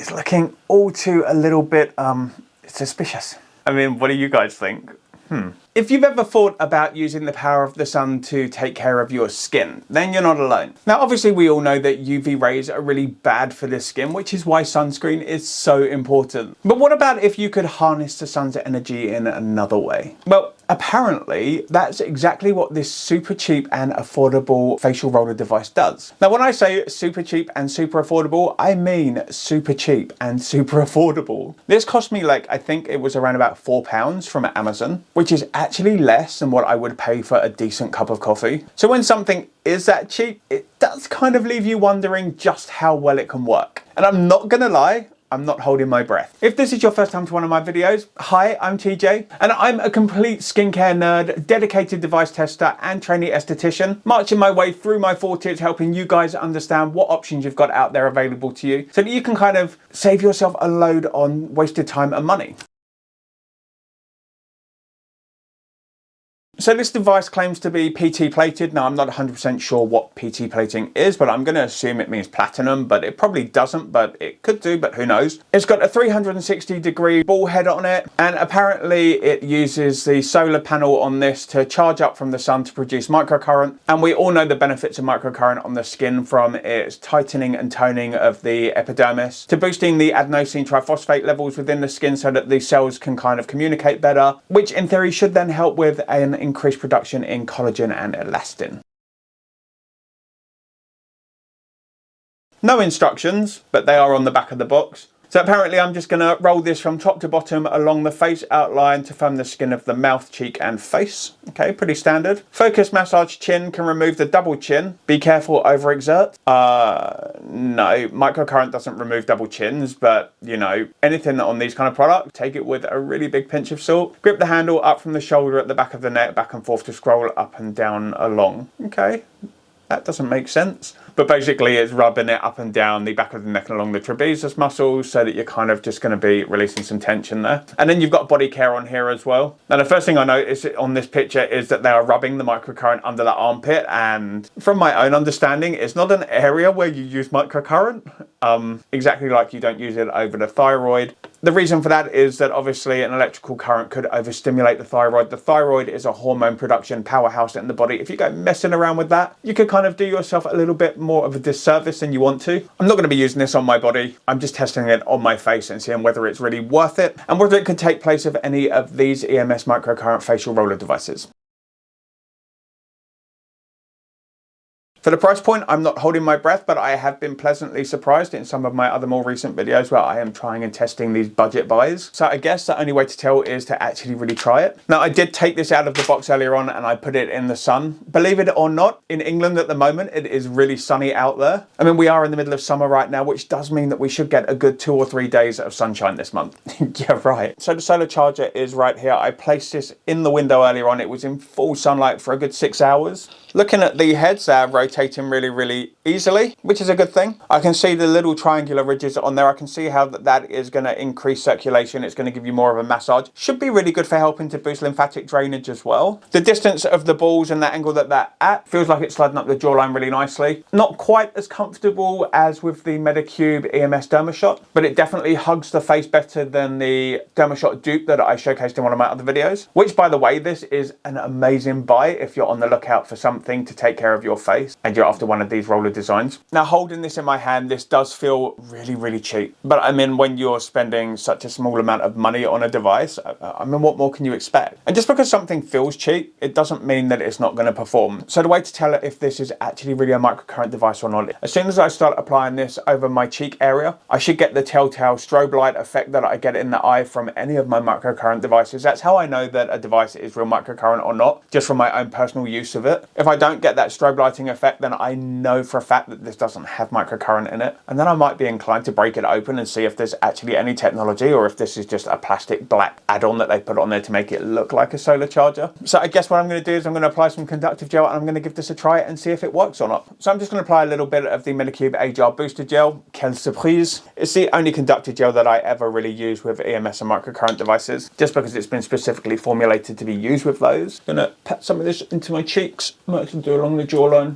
is looking all too a little bit suspicious. I mean, what do you guys think? If you've ever thought about using the power of the sun to take care of your skin, then you're not alone. Now, obviously, we all know that UV rays are really bad for the skin, which is why sunscreen is so important. But what about if you could harness the sun's energy in another way? Well, apparently, that's exactly what this super cheap and affordable facial roller device does. Now, when I say super cheap and super affordable, I mean super cheap and super affordable. This cost me I think it was around about £4 from Amazon, which is actually less than what I would pay for a decent cup of coffee. So when something is that cheap, it does kind of leave you wondering just how well it can work. And I'm not gonna lie, I'm not holding my breath. If this is your first time to one of my videos, hi, I'm TJ, and I'm a complete skincare nerd, dedicated device tester, and trainee esthetician, marching my way through my 40s, helping you guys understand what options you've got out there available to you, so that you can kind of save yourself a load on wasted time and money. So this device claims to be PT plated. Now, I'm not 100% sure what PT plating is, but I'm going to assume it means platinum, but it probably doesn't, but it could do, but who knows. It's got a 360-degree ball head on it, and apparently it uses the solar panel on this to charge up from the sun to produce microcurrent. And we all know the benefits of microcurrent on the skin, from its tightening and toning of the epidermis to boosting the adenosine triphosphate levels within the skin so that the cells can kind of communicate better, which in theory should then help with an increased production in collagen and elastin. No instructions, but they are on the back of the box. So apparently I'm just going to roll this from top to bottom along the face outline to firm the skin of the mouth, cheek and face. Okay, pretty standard. Focus massage chin can remove the double chin. Be careful, overexert. No, microcurrent doesn't remove double chins, but you know, anything on these kind of products, take it with a really big pinch of salt. Grip the handle up from the shoulder at the back of the neck, back and forth to scroll up and down along. Okay. That doesn't make sense. But basically it's rubbing it up and down the back of the neck and along the trapezius muscles so that you're kind of just going to be releasing some tension there. And then you've got body care on here as well. Now the first thing I notice on this picture is that they are rubbing the microcurrent under the armpit, and from my own understanding, it's not an area where you use microcurrent. Exactly like you don't use it over the thyroid. The reason for that is that obviously an electrical current could overstimulate the thyroid. The thyroid is a hormone production powerhouse in the body. If you go messing around with that, you could kind of do yourself a little bit more of a disservice than you want to. I'm not going to be using this on my body. I'm just testing it on my face and seeing whether it's really worth it and whether it could take place of any of these EMS microcurrent facial roller devices. For the price point, I'm not holding my breath, but I have been pleasantly surprised in some of my other more recent videos where I am trying and testing these budget buys. So I guess the only way to tell is to actually really try it. Now, I did take this out of the box earlier on and I put it in the sun. Believe it or not, in England at the moment, it is really sunny out there. I mean, we are in the middle of summer right now, which does mean that we should get a good 2 or 3 days of sunshine this month. Yeah, right. So the solar charger is right here. I placed this in the window earlier on. It was in full sunlight for a good 6 hours. Looking at the heads, they're rotating really easily, which is a good thing. I can see the little triangular ridges on there. I can see how that is going to increase circulation. It's going to give you more of a massage. Should be really good for helping to boost lymphatic drainage as well. The distance of the balls and the angle that they're at feels like it's sliding up the jawline really nicely. Not quite as comfortable as with the Medicube EMS Dermashot, but it definitely hugs the face better than the Dermashot dupe that I showcased in one of my other videos, which, by the way, this is an amazing buy if you're on the lookout for something to take care of your face and you're after one of these roller designs. Now, holding this in my hand, this does feel really cheap, but I mean, when you're spending such a small amount of money on a device, I mean, what more can you expect? And just because something feels cheap, it doesn't mean that it's not going to perform. So the way to tell if this is actually really a microcurrent device or not, as soon as I start applying this over my cheek area, I should get the telltale strobe light effect that I get in the eye from any of my microcurrent devices. That's how I know that a device is real microcurrent or not, just from my own personal use of it. If I don't get that strobe lighting effect, then I know for a fact that this doesn't have microcurrent in it. And then I might be inclined to break it open and see if there's actually any technology or if this is just a plastic black add-on that they put on there to make it look like a solar charger. So I guess what I'm going to do is I'm going to apply some conductive gel and I'm going to give this a try and see if it works or not. So I'm just going to apply a little bit of the Medicube Agile Booster Gel. Quelle surprise. It's the only conductive gel that I ever really use with EMS and microcurrent devices, just because it's been specifically formulated to be used with those. I'm going to pat some of this into my cheeks. I might actually do along the jawline.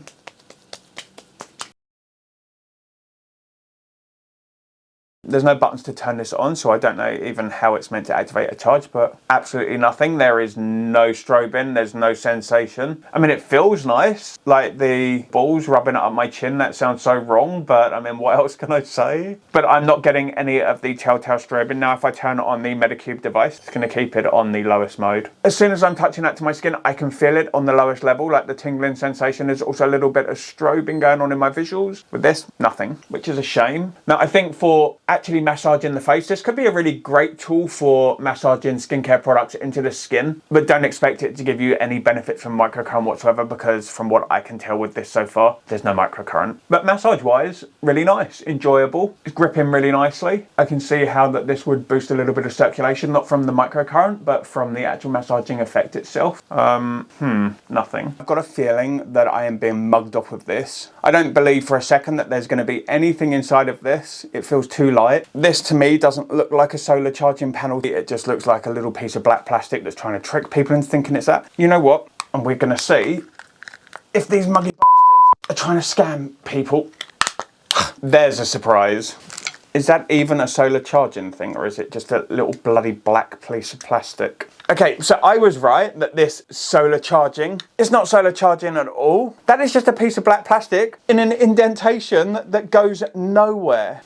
There's no buttons to turn this on, so I don't know even how it's meant to activate a charge, but absolutely nothing. There is no strobing, there's no sensation. I mean, it feels nice, like the balls rubbing it up my chin. That sounds so wrong, but I mean, what else can I say? But I'm not getting any of the telltale strobing. Now, if I turn on the Medicube device, it's going to keep it on the lowest mode. As soon as I'm touching that to my skin, I can feel it on the lowest level, like the tingling sensation. There's also a little bit of strobing going on in my visuals. With this, nothing, which is a shame. Now, I think for actually massaging the face, this could be a really great tool for massaging skincare products into the skin, but don't expect it to give you any benefit from microcurrent whatsoever, because from what I can tell with this so far, there's no microcurrent. But massage wise, really nice, enjoyable. It's gripping really nicely. I can see how that this would boost a little bit of circulation, not from the microcurrent, but from the actual massaging effect itself. Nothing. I've got a feeling that I am being mugged off with this. I don't believe for a second that there's going to be anything inside of this. It feels too light. This to me doesn't look like a solar charging panel. It just looks like a little piece of black plastic that's trying to trick people into thinking it's that. You know what? And we're going to see if these muggy bastards are trying to scam people. There's a surprise. Is that even a solar charging thing, or is it just a little bloody black piece of plastic? Okay, so I was right that this solar charging is not solar charging at all. That is just a piece of black plastic in an indentation that goes nowhere.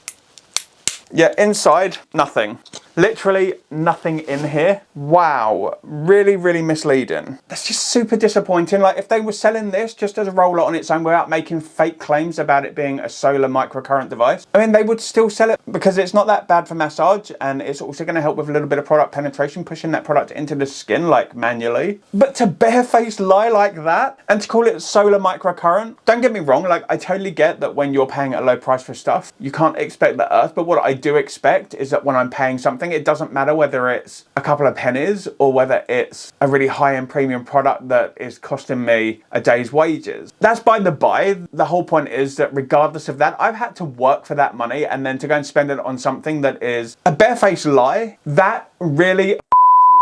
Yeah, inside, nothing. Literally nothing in here. Wow, really, really misleading. That's just super disappointing. Like, if they were selling this just as a roller on its own without making fake claims about it being a solar microcurrent device, I mean, they would still sell it because it's not that bad for massage, and it's also going to help with a little bit of product penetration, pushing that product into the skin, like, manually. But to barefaced lie like that and to call it solar microcurrent, don't get me wrong, like, I totally get that when you're paying a low price for stuff, you can't expect the earth, but what I do expect is that when I'm paying something, it doesn't matter whether it's a couple of pennies or whether it's a really high-end premium product that is costing me a day's wages. That's by the by. The whole point is that regardless of that, I've had to work for that money, and then to go and spend it on something that is a barefaced lie, that really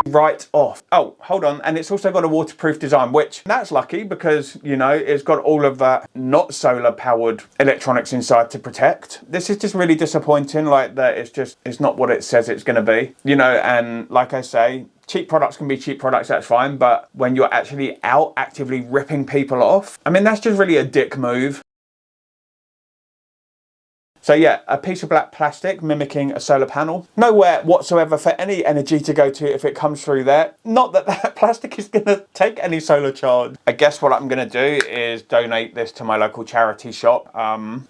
right off. Oh, hold on. And it's also got a waterproof design, which that's lucky because, you know, it's got all of that not solar powered electronics inside to protect. This is just really disappointing, like that it's not what it says it's going to be, you know. And like I say, cheap products can be cheap products, that's fine. But when you're actually out actively ripping people off, I mean, that's just really a dick move. So yeah, a piece of black plastic mimicking a solar panel. Nowhere whatsoever for any energy to go to if it comes through there. Not that that plastic is going to take any solar charge. I guess what I'm going to do is donate this to my local charity shop.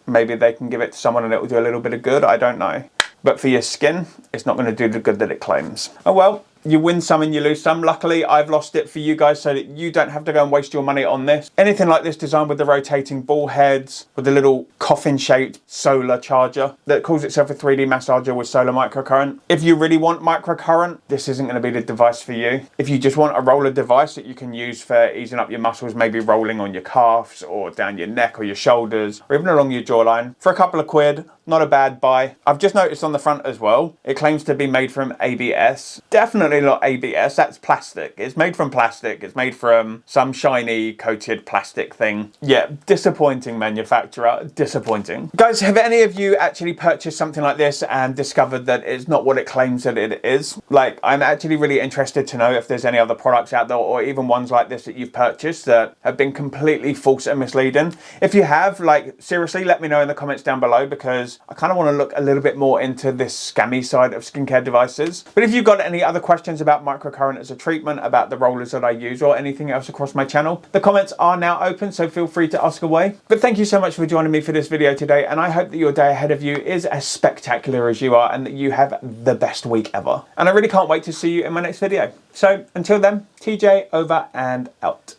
Maybe they can give it to someone and it will do a little bit of good. I don't know. But for your skin, it's not going to do the good that it claims. Oh well. You win some and you lose some. Luckily, I've lost it for you guys so that you don't have to go and waste your money on this. Anything like this designed with the rotating ball heads, with the little coffin-shaped solar charger that calls itself a 3D massager with solar microcurrent. If you really want microcurrent, this isn't going to be the device for you. If you just want a roller device that you can use for easing up your muscles, maybe rolling on your calves or down your neck or your shoulders, or even along your jawline, for a couple of quid, not a bad buy. I've just noticed on the front as well, it claims to be made from ABS. Definitely not ABS, that's plastic. It's made from plastic. It's made from some shiny coated plastic thing. Yeah, disappointing manufacturer, disappointing. Guys, have any of you actually purchased something like this and discovered that it's not what it claims that it is? Like, I'm actually really interested to know if there's any other products out there or even ones like this that you've purchased that have been completely false and misleading. If you have, like, seriously, let me know in the comments down below, because I kind of want to look a little bit more into this scammy side of skincare devices. But if you've got any other questions about microcurrent as a treatment, about the rollers that I use, or anything else across my channel, the comments are now open, so feel free to ask away. But thank you so much for joining me for this video today, and I hope that your day ahead of you is as spectacular as you are and that you have the best week ever. And I really can't wait to see you in my next video. So until then, TJ over and out.